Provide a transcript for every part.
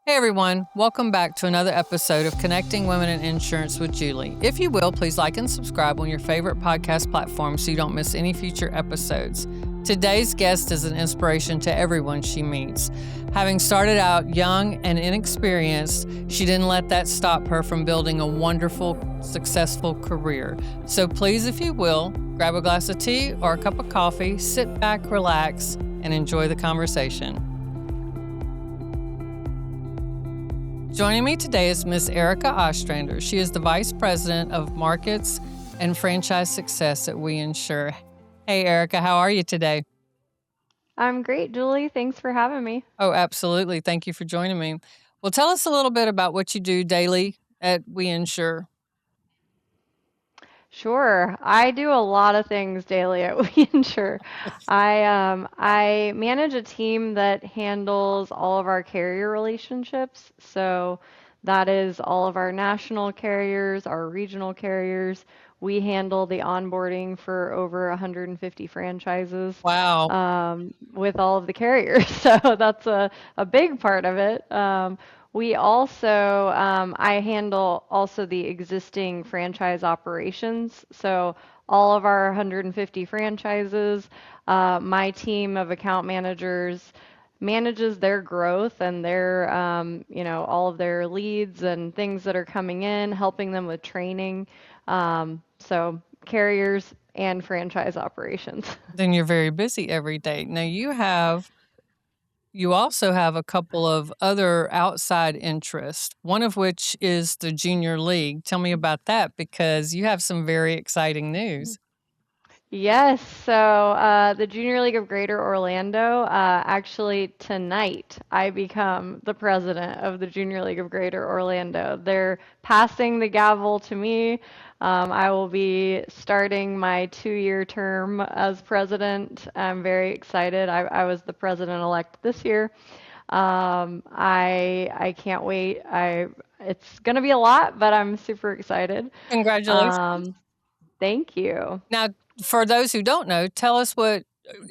Hey everyone, welcome back to another episode of Connecting Women in Insurance with Julie. If you will, please like and subscribe on your favorite podcast platform so you don't miss any future episodes. Today's guest is an inspiration to everyone she meets. Having started out young and inexperienced, she didn't let that stop her from building a wonderful, successful career. So please, if you will, grab a glass of tea or a cup of coffee, sit back, relax, and enjoy the conversation. Joining me today is Miss Erica Ostrander. She is the Vice President of Markets and Franchise Success at Insure. Hey, Erica, how are you today? I'm great, Julie. Thanks for having me. Oh, absolutely. Thank you for joining me. Well, tell us a little bit about what you do daily at Insure. Sure. I do a lot of things daily at Insure. I manage a team that handles all of our carrier relationships. So that is all of our national carriers, our regional carriers. We handle the onboarding for over 150 franchises Wow. with all of the carriers. So that's a big part of it. We also, I handle also the existing franchise operations. So all of our 150 franchises, my team of account managers manages their growth and their, all of their leads and things that are coming in, helping them with training. So carriers and franchise operations. Then you're very busy every day. Now you also have a couple of other outside interests, one of which is the Junior League. Tell me about that because you have some very exciting news. Yes, so the Junior League of Greater Orlando, actually tonight I become the president of the Junior League of Greater Orlando. They're passing the gavel to me. I will be starting my 2-year term as president. I'm very excited. I was the president-elect this year. I can't wait. It's gonna be a lot, but I'm super excited. Congratulations. Um, Thank you. Now, for those who don't know, tell us what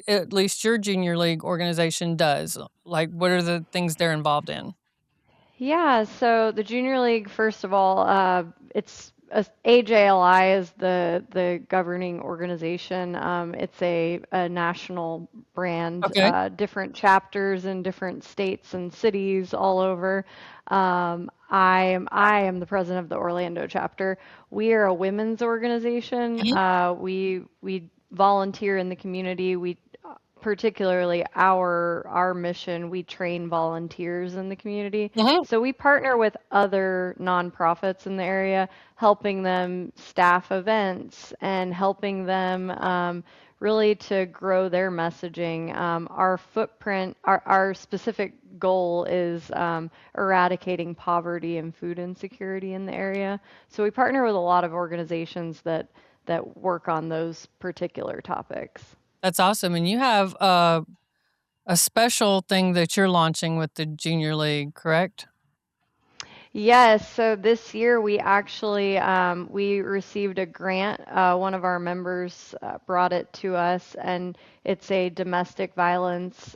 at least your junior league organization does. Like, what are the things they're involved in? Yeah, so the Junior League, first of all, it's AJLI is the governing organization. It's a national brand, Okay. different chapters in different states and cities all over. I am the president of the Orlando chapter. We are a women's organization. Mhm. We volunteer in the community. We particularly our mission, we train volunteers in the community. Mhm. So we partner with other nonprofits in the area, helping them staff events and helping them really to grow their messaging. Our footprint, our specific goal is eradicating poverty and food insecurity in the area. So we partner with a lot of organizations that work on those particular topics. That's awesome. And you have a special thing that you're launching with the junior league, correct? Yes, so this year we actually we received a grant. One of our members brought it to us, and it's a domestic violence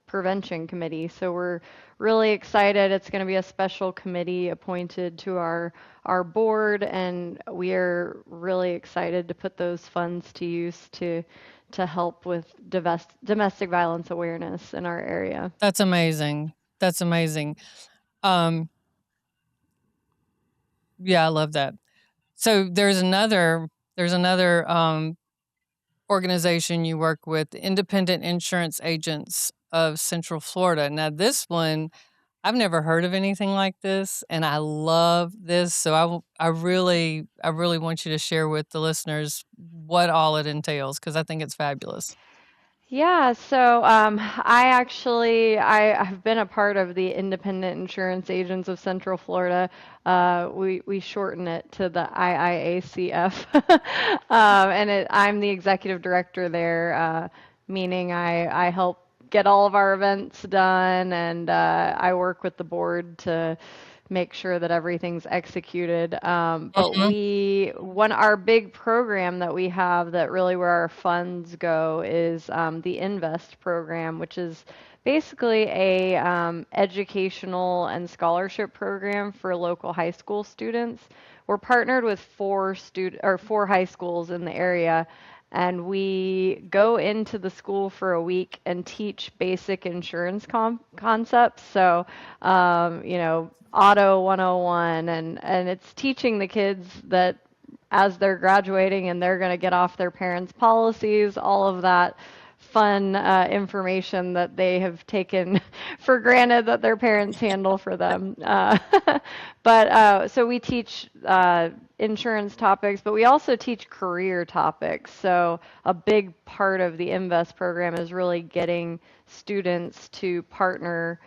prevention committee. So we're really excited. It's going to be a special committee appointed to our board, and we are really excited to put those funds to use to help with domestic violence awareness in our area. That's amazing. That's amazing. Um, yeah, I love that. So there's another organization you work with, Independent Insurance Agents of Central Florida. Now, this one, I've never heard of anything like this, and I love this. So I really want you to share with the listeners what all it entails because I think it's fabulous. Yeah, so I have been a part of the Independent Insurance Agents of Central Florida. We shorten it to the IIACF, I'm the executive director there, meaning I help get all of our events done, and I work with the board to make sure that everything's executed. But Mhm. our big program that we have that really where our funds go is the Invest program, which is basically a educational and scholarship program for local high school students. We're partnered with four high schools in the area, and we go into the school for a week and teach basic insurance concepts. So, auto 101, and it's teaching the kids that as they're graduating and they're going to get off their parents' policies, all of that fun information that they have taken for granted that their parents handle for them. But so we teach insurance topics, but we also teach career topics. So a big part of the Invest program is really getting students to partner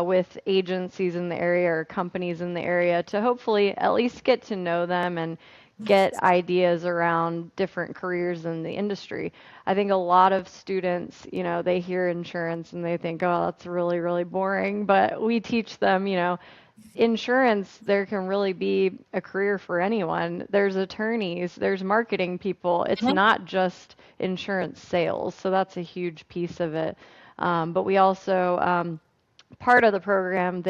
with agencies in the area or companies in the area to hopefully at least get to know them and get ideas around different careers in the industry. I think a lot of students, they hear insurance and they think, oh, that's really, really boring. But we teach them, insurance, there can really be a career for anyone. There's attorneys, there's marketing people. It's Mhm. not just insurance sales. So that's a huge piece of it. But we also, part of the program,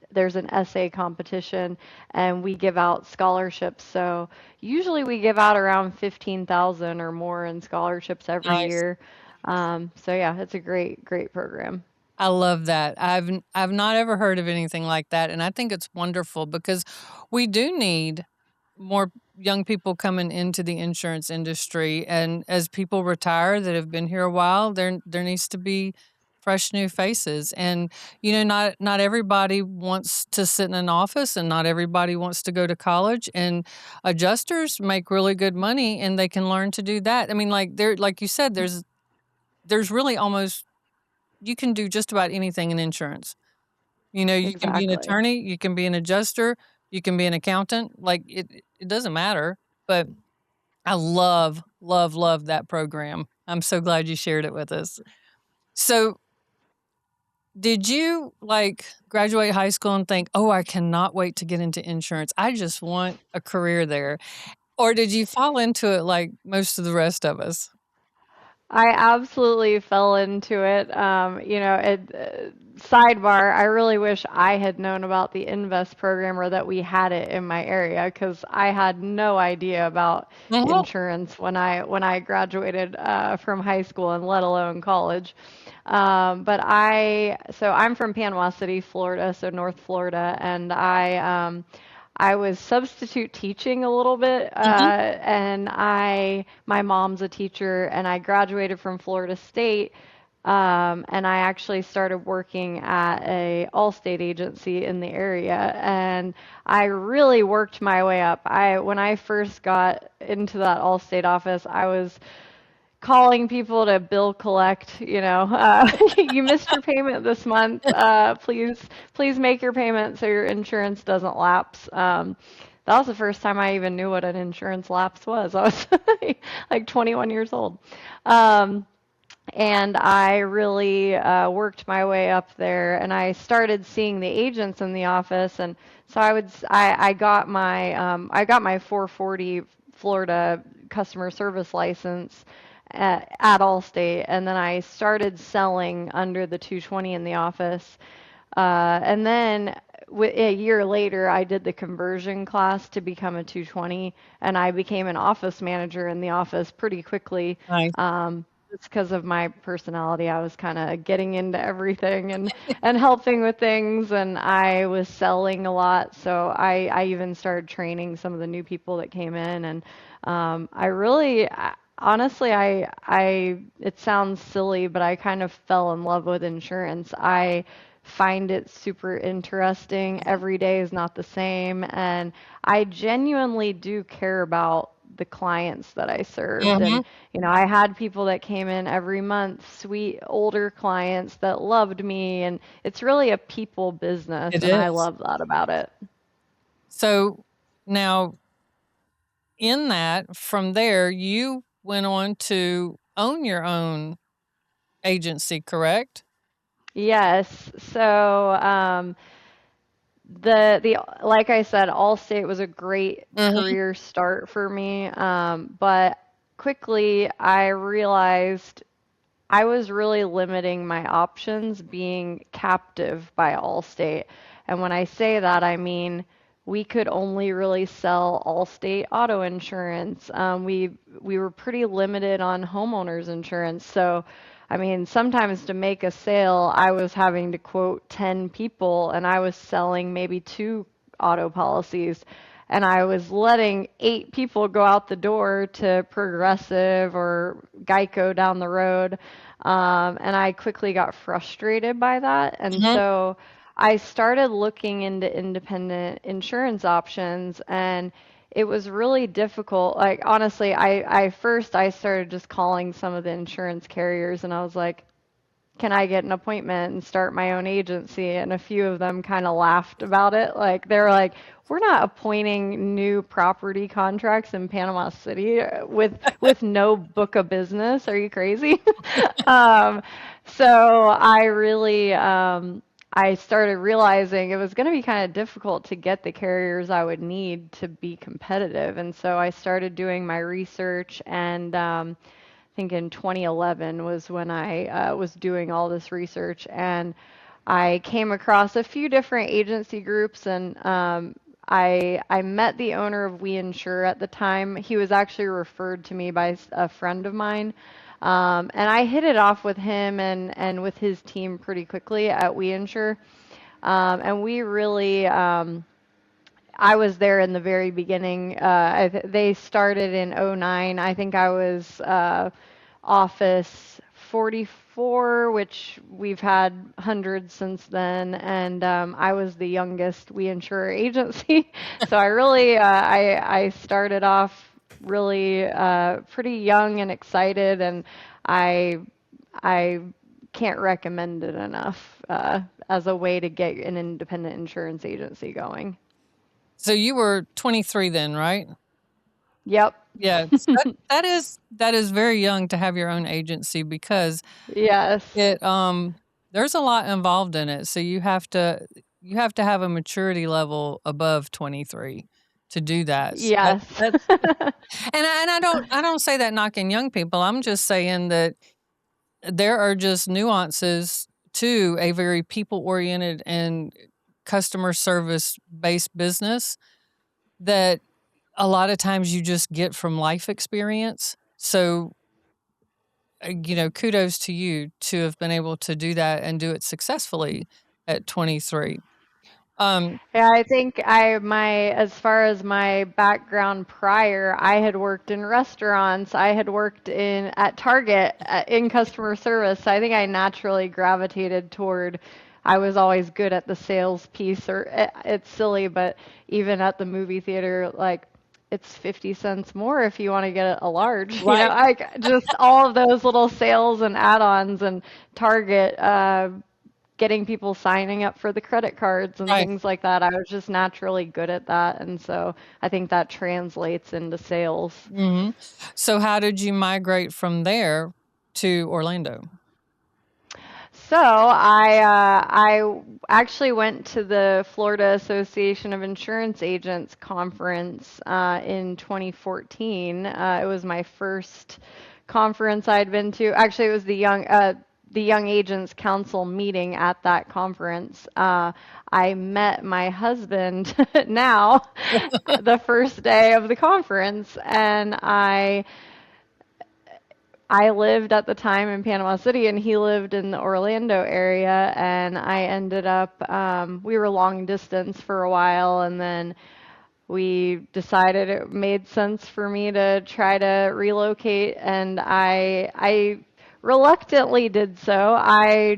there's an essay competition and we give out scholarships. So usually we give out around 15,000 or more in scholarships every Nice. year. So yeah, it's a great program. I love that. I've not ever heard of anything like that, and I think it's wonderful because we do need more young people coming into the insurance industry, and as people retire that have been here a while, there needs to be fresh new faces. And not everybody wants to sit in an office, and not everybody wants to go to college. And adjusters make really good money, and they can learn to do that. I mean, like you said, there's really almost you can do just about anything in insurance. You can be an Exactly. attorney, you can be an adjuster, you can be an accountant, like, it doesn't matter, but I love, love, love that program. I'm so glad you shared it with us. So, did you, like, graduate high school and think, "Oh, I cannot wait to get into insurance. I just want a career there," or did you fall into it like most of the rest of us? I absolutely fell into it. Sidebar, I really wish I had known about the Invest program or that we had it in my area because I had no idea about Mhm. insurance when I graduated from high school and let alone college. So I'm from Panama City, Florida, so North Florida, and I was substitute teaching a little bit, Mhm. and my mom's a teacher, and I graduated from Florida State, and I actually started working at a Allstate agency in the area, and I really worked my way up. When I first got into that Allstate office, I was calling people to bill collect, you missed your payment this month. Please make your payment so your insurance doesn't lapse. That was the first time I even knew what an insurance lapse was. I was like 21 years old. Um, and I really worked my way up there, and I started seeing the agents in the office, and so I got my 440 Florida customer service license at Allstate, and then I started selling under the 220 in the office, and then a year later, I did the conversion class to become a 220, and I became an office manager in the office pretty quickly. Nice. Just because of my personality, I was kind of getting into everything and helping with things, and I was selling a lot. So I even started training some of the new people that came in, and honestly, it sounds silly, but I kind of fell in love with insurance. I find it super interesting. Every day is not the same, and I genuinely do care about the clients that I served. Mhm. And I had people that came in every month, sweet older clients that loved me, and it's really a people business, It and I is. love that about it. So, now in that, from there, you went on to own your own agency, correct? Yes. So, the like I said, Allstate was a great Mhm. career start for me. But quickly I realized I was really limiting my options being captive by Allstate. And when I say that, I mean we could only really sell Allstate auto insurance. We were pretty limited on homeowners insurance. So, I mean, sometimes to make a sale, I was having to quote 10 people and I was selling maybe two auto policies. And I was letting 8 people go out the door to Progressive or Geico down the road. And I quickly got frustrated by that. And Mhm. so I started looking into independent insurance options, and it was really difficult. Like, honestly, I first I started just calling some of the insurance carriers, and I was like, can I get an appointment and start my own agency? And a few of them kind of laughed about it. Like they're like, we're not appointing new property contracts in Panama City with no book of business. Are you crazy? um, so I really I started realizing it was going to be kind of difficult to get the carriers I would need to be competitive. And so I started doing my research and think in 2011 was when I was doing all this research, and I came across a few different agency groups, and I met the owner of We Insure at the time. He was actually referred to me by a friend of mine. And I hit it off with him and with his team pretty quickly at We Insure. And we really, I was there in the very beginning. They started in '09. I think I was Office 44, which we've had hundreds since then, and I was the youngest We Insure agency. So I really, I started off really pretty young and excited, and I, I can't recommend it enough as a way to get an independent insurance agency going. So you were 23 then, right? Yep. Yeah, that is very young to have your own agency because Yes. it there's a lot involved in it. So you have to have a maturity level above 23 to do that. So Yes. that's and I don't say that knocking young people. I'm just saying that there are just nuances to a very people oriented and customer service based business that a lot of times you just get from life experience. So, you know, kudos to you to have been able to do that and do it successfully at 23. Um, Yeah, I think as far as my background prior, I had worked in restaurants. I had worked at Target in customer service. So I think I naturally gravitated toward, I was always good at the sales piece, or it's silly, but even at the movie theater, like it's 50 cents more if you want to get a large, right, just all of those little sales and add-ons and Target, getting people signing up for the credit cards and right. things like that. I was just naturally good at that. And so I think that translates into sales. Hmm. So, how did you migrate from there to Orlando? So I actually went to the Florida Association of Insurance Agents conference in 2014. It was my first conference I'd been to. Actually, it was the Young Agents Council meeting at that conference. I met my husband now the first day of the conference, and I lived at the time in Panama City, and he lived in the Orlando area. And I ended up, we were long distance for a while, and then we decided it made sense for me to try to relocate. And I reluctantly did so. I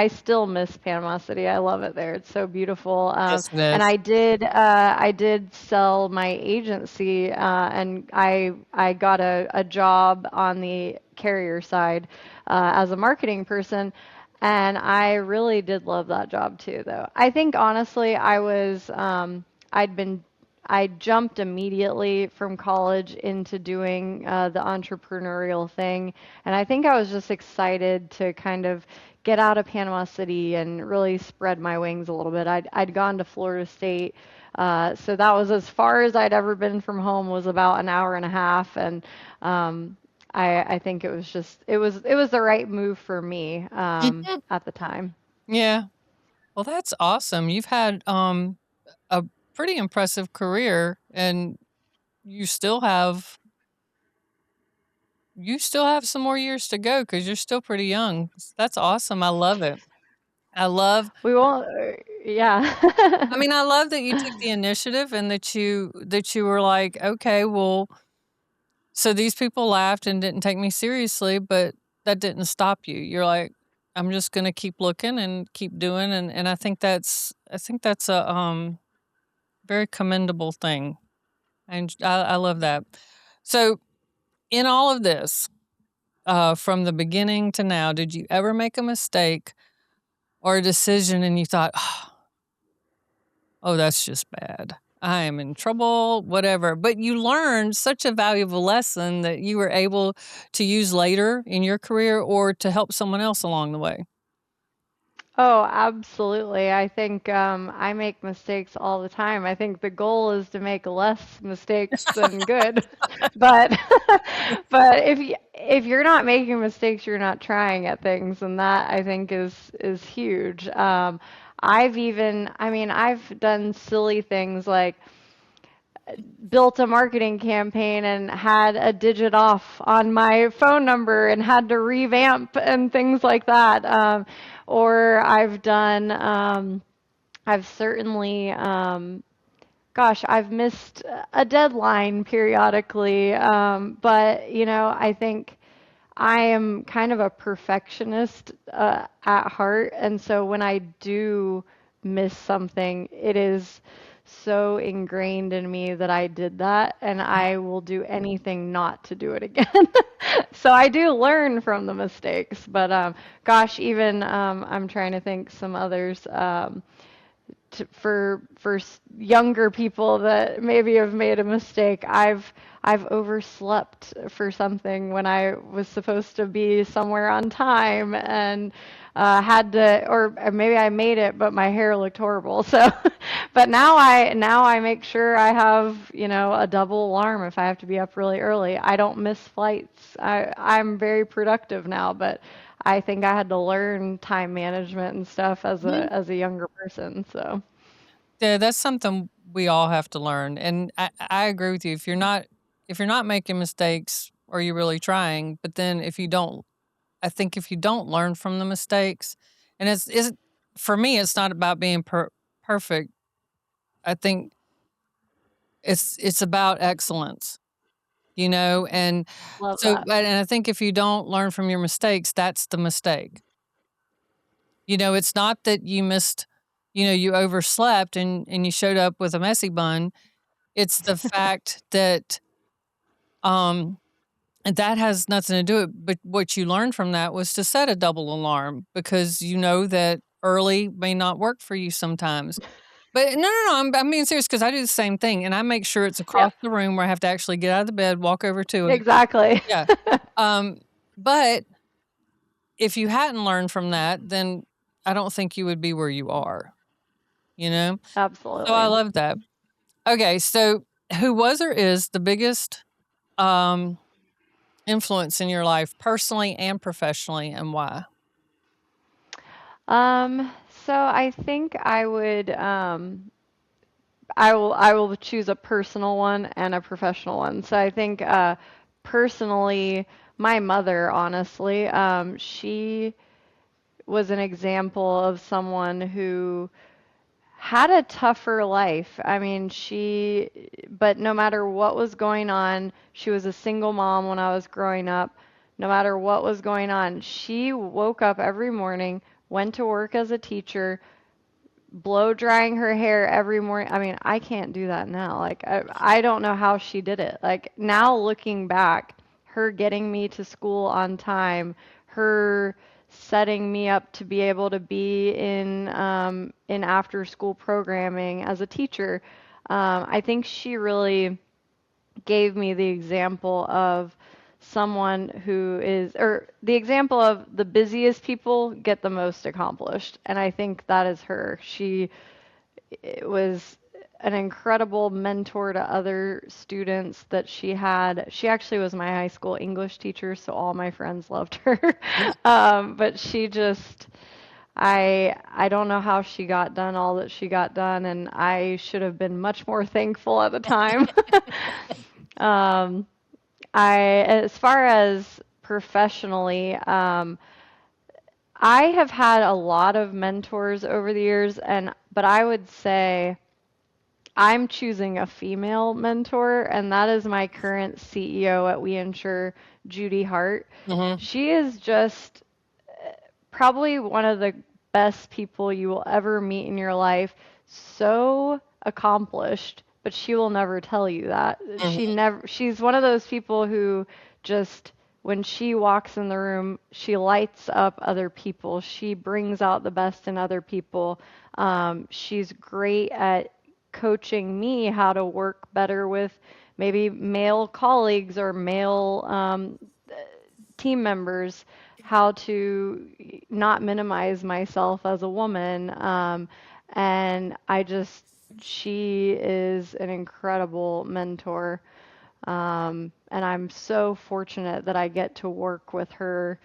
still miss Panama City. I love it there. It's so beautiful. Yes, it And is. I did sell my agency, and I got a job on the carrier side, as a marketing person. And I really did love that job too, though. I think honestly, I'd been I jumped immediately from college into doing the entrepreneurial thing. And I think I was just excited to kind of get out of Panama City and really spread my wings a little bit. I'd gone to Florida State. So that was as far as I'd ever been from home, was about an hour and a half. And I think it was just it was the right move for me Mhm. at the time. Yeah. Well, that's awesome. You've had a pretty impressive career, and you still have you still have some more years to go because you're still pretty young. That's awesome. I love it. I love We won't, I yeah. mean, I love that you took the initiative and that you were like, "Okay, well, so these people laughed and didn't take me seriously, but that didn't stop you." You're like, "I'm just gonna keep looking and keep doing," and I think that's a, very commendable thing, and I love that. So, in all of this, from the beginning to now, did you ever make a mistake or a decision and you thought, "Oh, that's just bad. I am in trouble," whatever, but you learned such a valuable lesson that you were able to use later in your career or to help someone else along the way? Oh, absolutely. I think I make mistakes all the time. I think the goal is to make less mistakes than good. But but if you're not making mistakes, you're not trying at things, and that I think is huge. I mean, I've done silly things like built a marketing campaign and had a digit off on my phone number and had to revamp and things like that. Or I've certainly, gosh, I've missed a deadline periodically. But, I think I am kind of a perfectionist at heart. And so when I do miss something, it is so ingrained in me that I did that, and I will do anything not to do it again. So I do learn from the mistakes, but gosh, even I'm trying to think some others. For younger people that maybe have made a mistake, I've overslept for something when I was supposed to be somewhere on time and had to, or maybe I made it, but my hair looked horrible. So, but now I make sure I have, a double alarm if I have to be up really early. I don't miss flights. I'm very productive now, but I think I had to learn time management and stuff as Mhm. a younger person. So, Yeah, that's something we all have to learn, and I agree with you. If you're not making mistakes, are you really trying? But then if you don't I think if you don't learn from the mistakes and it's for me, it's not about being perfect. I think it's about excellence, and love so that. and I think if you don't learn from your mistakes, that's the mistake. It's not that you missed, you overslept and you showed up with a messy bun. It's the fact that, um, and that has nothing to do it, but what you learned from that was to set a double alarm because you know that early may not work for you sometimes. But no, no, no, I'm being serious because I do the same thing, and I make sure it's across Yep, the room where I have to actually get out of the bed, walk over to it. exactly. Yeah. But if you hadn't learned from that, then I don't think you would be where you are, you know? So I Absolutely. love that. Okay, so who was or is the biggest um, influence in your life, personally and professionally, and why? So I think I will choose a personal one and a professional one. So I think personally, my mother, honestly, she was an example of someone who had a tougher life. I mean, but no matter what was going on, she was a single mom when I was growing up. No matter what was going on, she woke up every morning, went to work as a teacher, blow drying her hair every morning. I mean, I can't do that now. Like, I don't know how she did it. Like, now looking back, her getting me to school on time, her setting me up to be able to be in after school programming as a teacher. I think she really gave me the example of someone who is, or the example of the busiest people get the most accomplished. And I think that is her. She was an incredible mentor to other students that she had. She actually was my high school English teacher, so all my friends loved her. But she just, I don't know how she got done all that she got done, and I should have been much more thankful at the time. Um, as far as professionally, I have had a lot of mentors over the years, but I would say I'm choosing a female mentor, and that is my current CEO at We Insure, Judy Hart. Hmm. She is just probably one of the best people you will ever meet in your life. So accomplished, but she will never tell you that. Hmm. She's one of those people who just, when she walks in the room, she lights up other people. She brings out the best in other people. She's great at coaching me how to work better with maybe male colleagues or male team members, how to not minimize myself as a woman. And she is an incredible mentor. And I'm so fortunate that I get to work with her.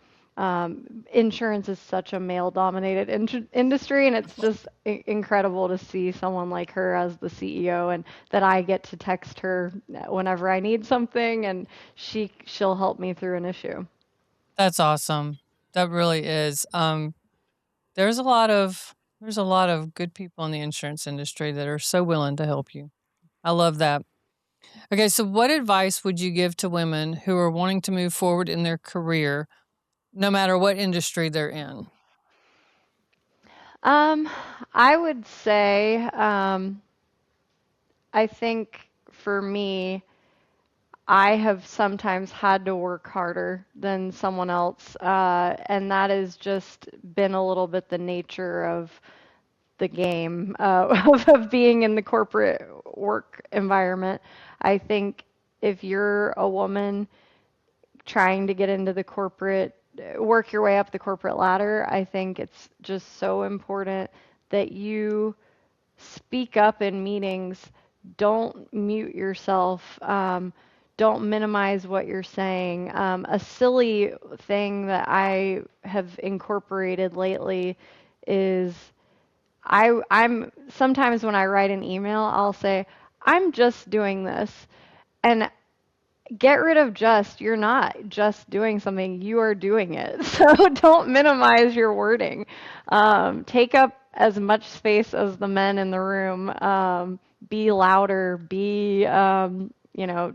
Insurance is such a male-dominated industry, and it's just incredible to see someone like her as the CEO, and that I get to text her whenever I need something, and she'll help me through an issue. That's awesome. That really is. There's there's a lot of good people in the insurance industry that are so willing to help you. I love that. Okay, so what advice would you give to women who are wanting to move forward in their career, no matter what industry they're in? Um, I would say, I think for me, I have sometimes had to work harder than someone else, and that has just been a little bit the nature of the game, of being in the corporate work environment. I think if you're a woman trying to get into the corporate, work your way up the corporate ladder, I think it's just so important that you speak up in meetings. Don't mute yourself. Don't minimize what you're saying. A silly thing that I have incorporated lately is I'm sometimes when I write an email, I'll say, I'm just doing this. And get rid of just. You're not just doing something, you are doing it. So don't minimize your wording. Take up as much space as the men in the room. Be louder,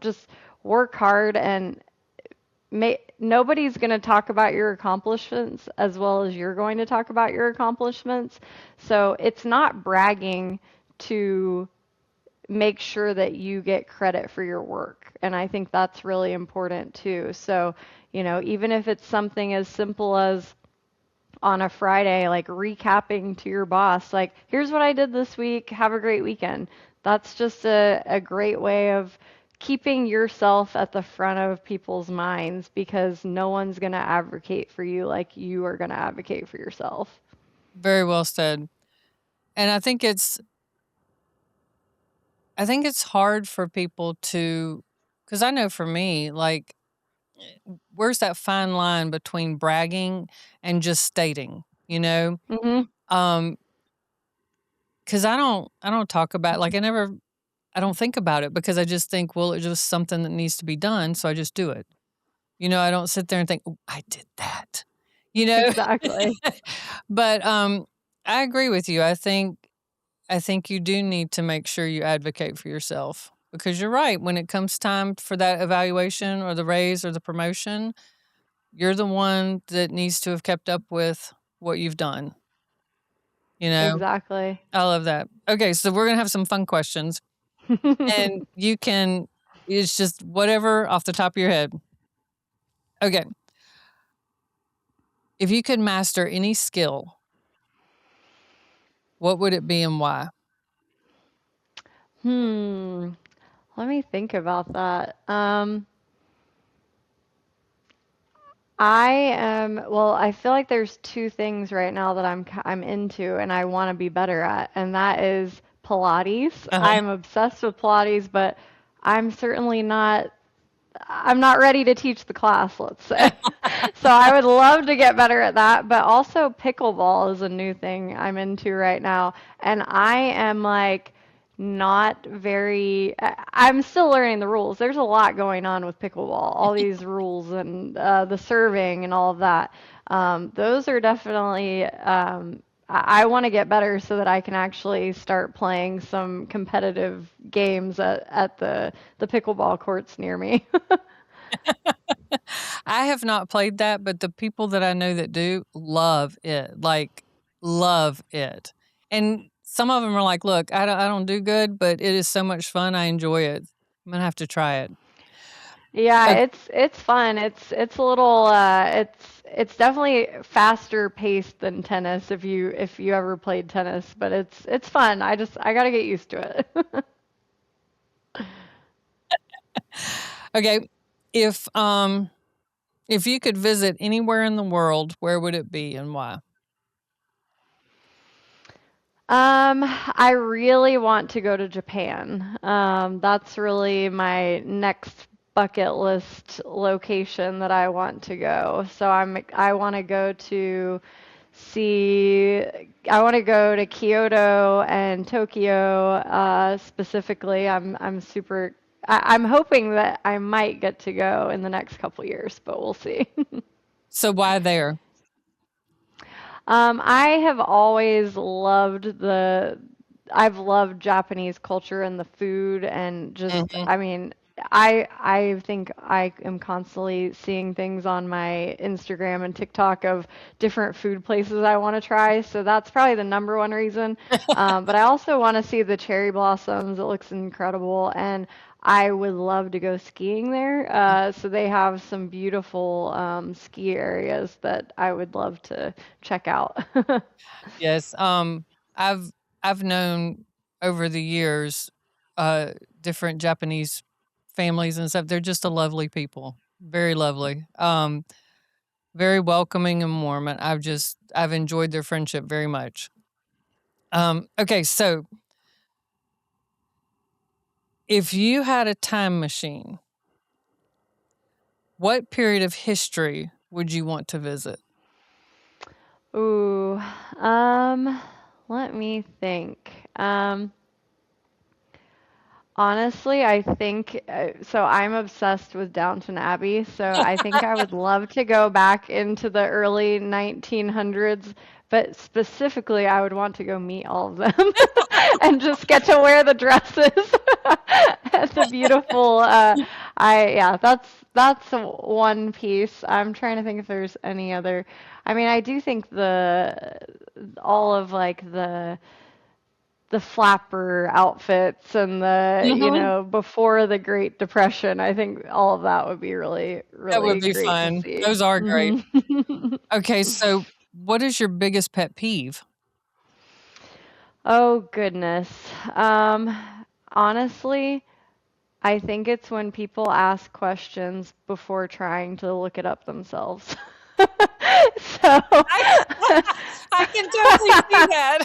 just work hard, and nobody's going to talk about your accomplishments as well as you're going to talk about your accomplishments. So it's not bragging to make sure that you get credit for your work. And I think that's really important too. So, even if it's something as simple as on a Friday, like recapping to your boss, like, here's what I did this week, have a great weekend. That's just a great way of keeping yourself at the front of people's minds, because no one's going to advocate for you like you are going to advocate for yourself. Very well said. And I think it's hard for people to, because I know for me, like, where's that fine line between bragging and just stating, you know? Hmm. Um, because I don't talk about, like, I don't think about it because I just think, well, it's just something that needs to be done, so I just do it. I don't sit there and think, "Oh, I did that." You know? Exactly. But, I agree with you. I think you do need to make sure you advocate for yourself because you're right. When it comes time for that evaluation or the raise or the promotion, you're the one that needs to have kept up with what you've done, you know? Exactly. I love that. Okay, so we're gonna have some fun questions, and it's just whatever off the top of your head. Okay. If you could master any skill, what would it be and why? Hmm. Let me think about that. I feel like there's two things right now that I'm into and I want to be better at, and that is Pilates. Uh-huh. I'm obsessed with Pilates, but I'm certainly not I'm not ready to teach the class, let's say. So I would love to get better at that, but also pickleball is a new thing I'm into right now, and I am like not very I'm still learning the rules. There's a lot going on with pickleball, all these rules and the serving and all of that. Those are definitely I want to get better so that I can actually start playing some competitive games at the pickleball courts near me. I have not played that, but the people that I know that do love it, like, love it. And some of them are like, "Look, I don't do good, but it is so much fun, I enjoy it. I'm gonna have to try it." Yeah, Ok it's fun. It's a little it's definitely faster paced than tennis if you ever played tennis, but it's fun. I gotta get used to it. okay, if you could visit anywhere in the world, where would it be and why? I really want to go to Japan. That's really my next bucket list location that I want to go. So I want to go to see I want to go to Kyoto and Tokyo specifically. I'm super I'm hoping that I might get to go in the next couple years, but we'll see. So why there? I have always loved I've loved Japanese culture and the food and just, Mhm. I mean, I think I am constantly seeing things on my Instagram and TikTok of different food places I want to try. So that's probably the number one reason. But I also want to see the cherry blossoms. It looks incredible. And I would love to go skiing there. So they have some beautiful ski areas that I would love to check out. Yes, I've I've known over the years, uh, different Japanese families and stuff. They're just a lovely people, very lovely, very welcoming and warm, and I've enjoyed their friendship very much. Okay, so if you had a time machine, what period of history would you want to visit? Ooh, um, let me think. Honestly, I think so. I'm obsessed with Downton Abbey, so I think I would love to go back into the early 1900s, but specifically, I would want to go meet all of them and just get to wear the dresses. The beautiful, yeah, that's one piece. I'm trying to think if there's any other. I mean, I do think the all of like the flapper outfits and the, you Mhm. know, before the Great Depression. I think all of that would be really, That would really be great to fun. see. Those are great. hmm Okay, so what is your biggest pet peeve? Oh, goodness. Um, Honestly, I think it's when people ask questions before trying to look it up themselves. So, I I can totally see that.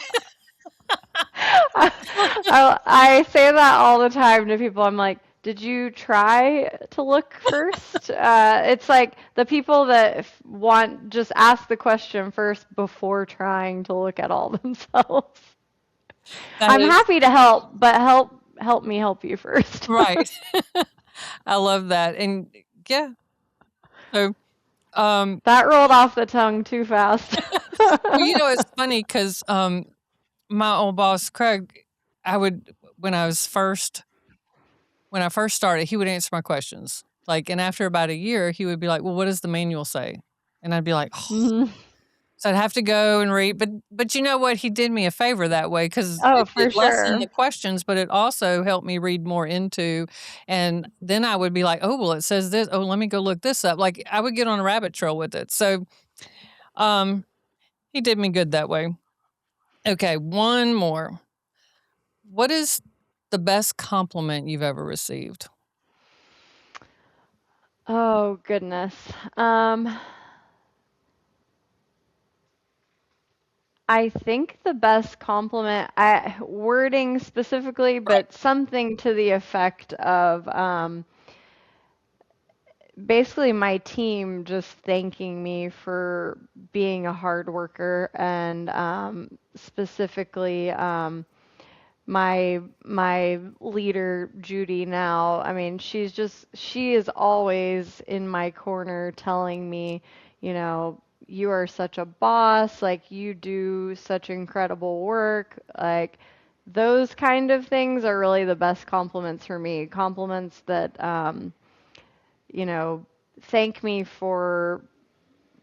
I say that all the time to people. I'm like, did you try to look first? It's like the people that want just ask the question first before trying to look at all themselves. That I'm is happy to help, but help me help you first. right. I love that, and yeah, so, um, That rolled off the tongue too fast. well, it's funny because my old boss, Craig, I would when I first started, he would answer my questions, like, and after about a year, he would be like, "Well, what does the manual say?" And I'd be like, "Oh." Mhm. So I'd have to go and read, but you know what? He did me a favor that way because Oh, it for lessened the sure. questions, but it also helped me read more into, and then I would be like, "Oh, well, it says this. Oh, let me go look this up." Like, I would get on a rabbit trail with it. So, um, he did me good that way. Okay, one more. What is the best compliment you've ever received? Oh, goodness. Um, I think the best compliment, wording specifically, Right. but something to the effect of basically my team just thanking me for being a hard worker and specifically my leader Judy now. I mean, she is always in my corner telling me, you know, you are such a boss, like you do such incredible work, like those kind of things are really the best compliments for me. Compliments that you know, thank me for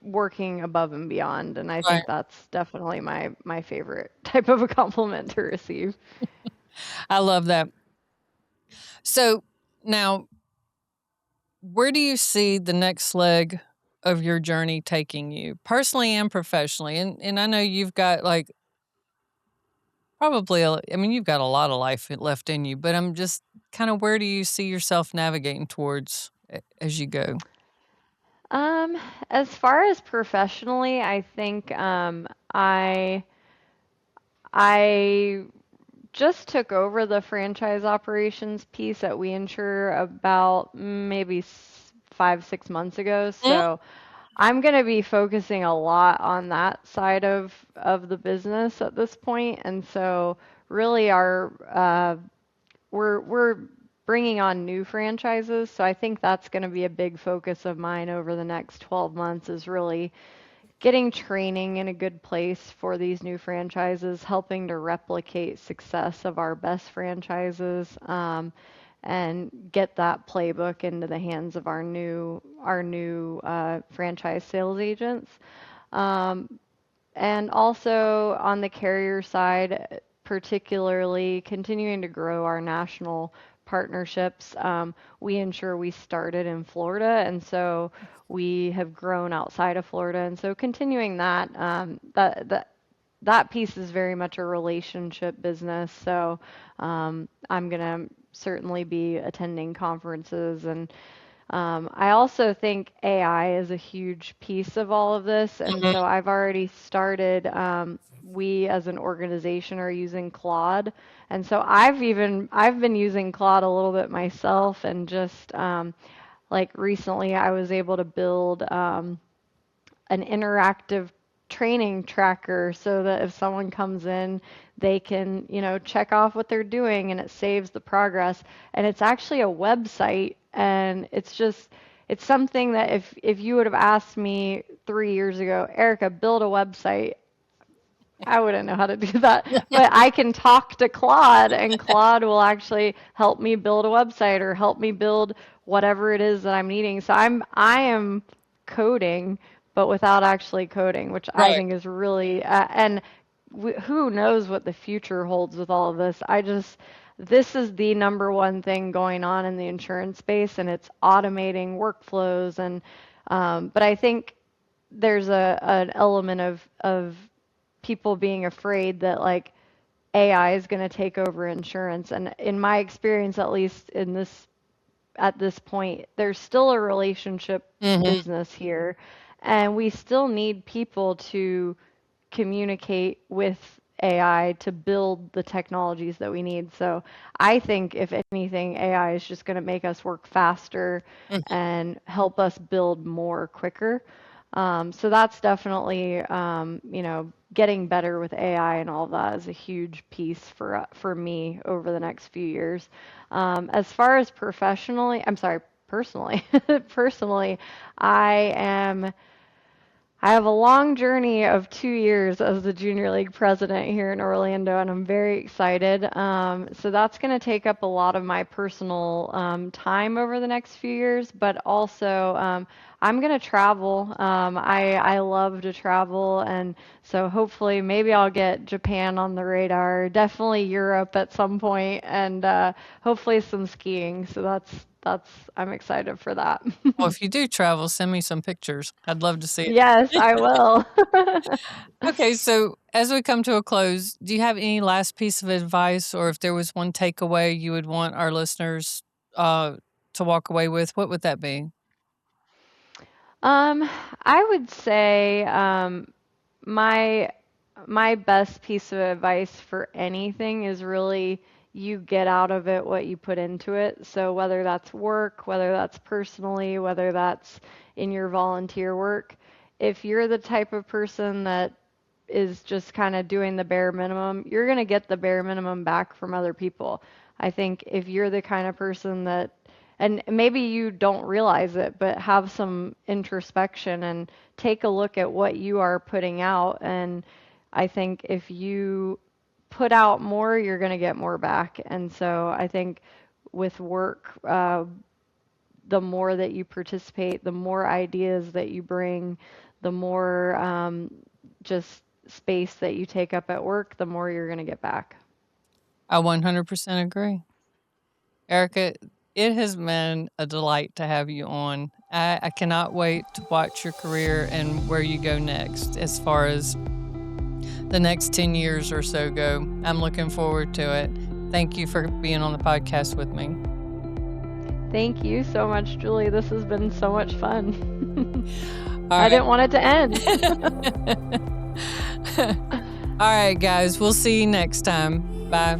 working above and beyond, and I Right. think that's definitely my favorite type of a compliment to receive. I love that. So now, where do you see the next leg of your journey taking you, personally and professionally? And I know you've got like probably, I mean, you've got a lot of life left in you, but I'm just kind of where do you see yourself navigating towards as you go? Um, as far as professionally, I think I just took over the franchise operations piece at We Insure about maybe 5, 6 months ago. Mm. So I'm going to be focusing a lot on that side of the business at this point, and so really we're bringing on new franchises. So I think that's going to be a big focus of mine over the next 12 months is really getting training in a good place for these new franchises, helping to replicate success of our best franchises, and get that playbook into the hands of our new franchise sales agents. Um, and also on the carrier side, particularly continuing to grow our national partnerships. We ensure we started in Florida, and so we have grown outside of Florida, and so continuing that that piece is very much a relationship business. So I'm gonna certainly be attending conferences and I also think AI is a huge piece of all of this, and Mhm. so I've already started. We as an organization are using Claude, and so I've been using Claude a little bit myself, and just like recently I was able to build an interactive training tracker so that if someone comes in, they can, you know, check off what they're doing and it saves the progress. And it's actually a website and it's something that if you would have asked me 3 years ago, Erica, build a website, I wouldn't know how to do that, but I can talk to Claude, and Claude will actually help me build a website or help me build whatever it is that I'm needing. So I am coding, but without actually coding, which I Right. think is really and who knows what the future holds with all of this. This is the number one thing going on in the insurance space, and it's automating workflows and but I think there's an element of people being afraid that like AI is going to take over insurance. And in my experience, at least in this at this point, there's still a relationship Hmm. business here, and we still need people to communicate with AI to build the technologies that we need. So I think if anything, AI is just going to make us work faster and help us build more quicker. So that's definitely, you know, getting better with AI and all that is a huge piece for me over the next few years. As far as professionally, I'm sorry, personally, personally, I am. I have a long journey of 2 years as the junior league president here in Orlando, and I'm very excited. So that's going to take up a lot of my personal time over the next few years, but also I'm going to travel. I love to travel, and so hopefully maybe I'll get Japan on the radar, definitely Europe at some point, and hopefully some skiing. So that's I'm excited for that. Well, if you do travel, send me some pictures. I'd love to see it. Yes, I will. Okay, so as we come to a close, do you have any last piece of advice, or if there was one takeaway you would want our listeners uh, to walk away with, what would that be? Um, I would say my my best piece of advice for anything is really you get out of it what you put into it. So whether that's work, whether that's personally, whether that's in your volunteer work, if you're the type of person that is just kind of doing the bare minimum, you're going to get the bare minimum back from other people. I think if you're the kind of person that, and maybe you don't realize it, but have some introspection and take a look at what you are putting out. And I think if you put out more, you're going to get more back. And so I think with work, the more that you participate, the more ideas that you bring, the more just space that you take up at work, the more you're going to get back. I 100% agree. Erica, it has been a delight to have you on. I cannot wait to watch your career and where you go next as far as the next 10 years or so go. I'm looking forward to it. Thank you for being on the podcast with me. Thank you so much, Julie. This has been so much fun. I didn't want it to end. All right, guys. We'll see you next time. Bye.